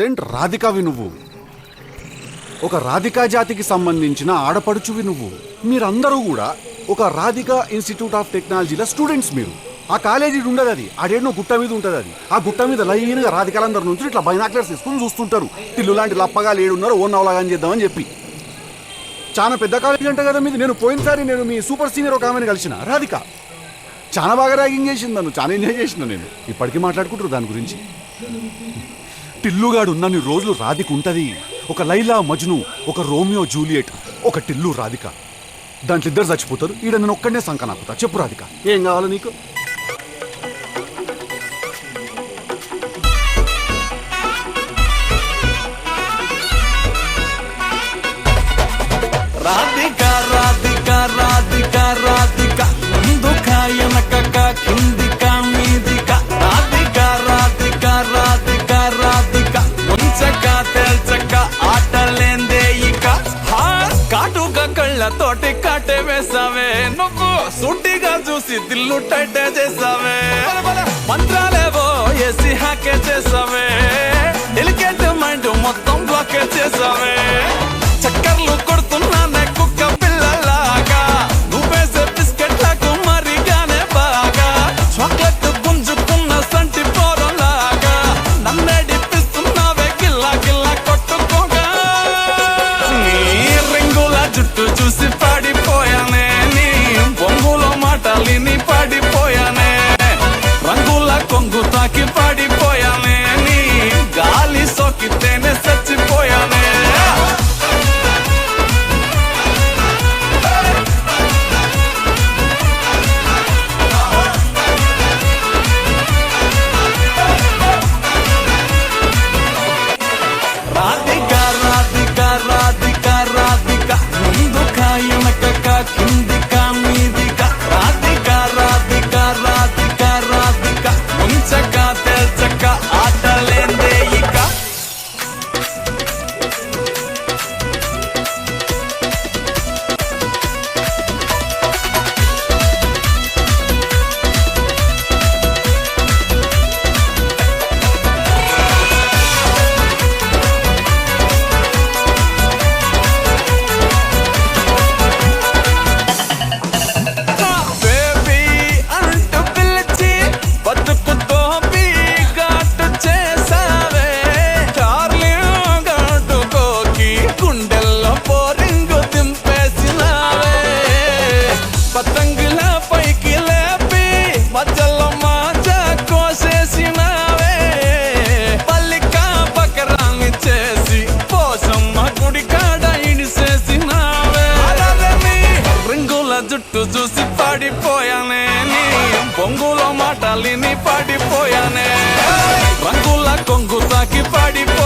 రాధికావి నువ్వు, ఒక రాధికా జాతికి సంబంధించిన ఆడపడుచువి నువ్వు. మీరందరూ కూడా ఒక రాధికా ఇన్స్టిట్యూట్ ఆఫ్ టెక్నాలజీలో స్టూడెంట్స్. మీరు ఆ కాలేజీ ఉండదు, అది ఆడేనో గుట్ట మీద ఉంటుంది. అది ఆ గుట్ట మీద లైన్గా రాధికాలందరి నుంచి ఇట్లా బైనాక్లర్స్ తీసుకుని చూస్తుంటారు. ఇల్లు లాంటి లప్పగా లేడున్నారు, ఓన్ అవలాగాని చేద్దామని చెప్పి. చాలా పెద్ద కాలేజీ అంట కదా మీది. నేను పోయినసారి మీ సూపర్ సీనియర్ ఒక ఆమెను కలిసిన, రాధిక. చాలా బాగా ర్యాగింగ్ చేసింది నన్ను, చాలా ఎంజాయ్ చేసిన. నేను ఇప్పటికీ మాట్లాడుకుంటారు దాని గురించి. టిల్లుగాడు ఉన్నన్ని రోజులు రాధిక ఉంటుంది. ఒక లైలా మజ్ను, ఒక రోమియో జూలియట్, ఒక టిల్లు రాధిక. దాంట్లో ఇద్దరు చచ్చిపోతారు. ఈడ నేను ఒక్కడనే సంకనాకుతా. చెప్పు రాధిక, ఏం కావాలి నీకు? రాధిక రాధిక రాధిక రాధిక ముందుక వెనకక కిందిక మీదిక రాధిక రాధిక రాధిక రాధిక ముంచక తెల్చక ఆటలేందే ఇక కాటుక కళ్ళతోటి కాటే వేసావే నువ్వు. సూటిగా చూసి దిల్లు టైటే చేసావే, మంత్రాలేవో వేసి హ్యాకే చేసావే. డెలికేట్ మైండ్ మొత్తం బ్లాకే చేసావే. చక్కర్లు కొడుతున్నానే కుక్క పిల్లలాగా, నువ్వేసే బిస్కెట్లకు మరిగానే బాగా. చాక్లెట్ గుంజుకున్న సంటి పోరలాగా నన్నే డిప్పిస్తున్నావే గిల్లా గిల్లా కొట్టుకోగా. నీ రింగుల జుట్టు చూసి పాడిపోయానే, నీ బొంగులో మాటలిని పాడిపోయానే. రంగుల కొంగు తాకి పాడిపోయానే, నీ గాలి సోకితేనే చచ్చిపోయానే. రాధిక రాధిక రాధిక రాధిక ముందుక వెనకక కిందిక మీదిక రాధిక రాధిక రాధిక రాధిక ముంచక తెల్చక ఆటలేందే ఇక. బేబీ అంటూ పిలిచి బతుకుతో ఘాటు చేసావే. చార్లింగ్ గట్టుకోకి గుండెల్లో పోరింగు దింపేసినావే. పతంగుల పైకి లేపి మధ్యలో మాజా కోసేసినావే. పల్లిక బకరాన్ని చేసి పోసమ్మ గుడి కాడ ఇడిసేసినావే. రింగుల జుట్టు చూసి పాడిపోయానే, నీ బొంగులో మాటలిని పాడిపోయానే. రంగుల కొంగు తాకి పాడిపోయానే.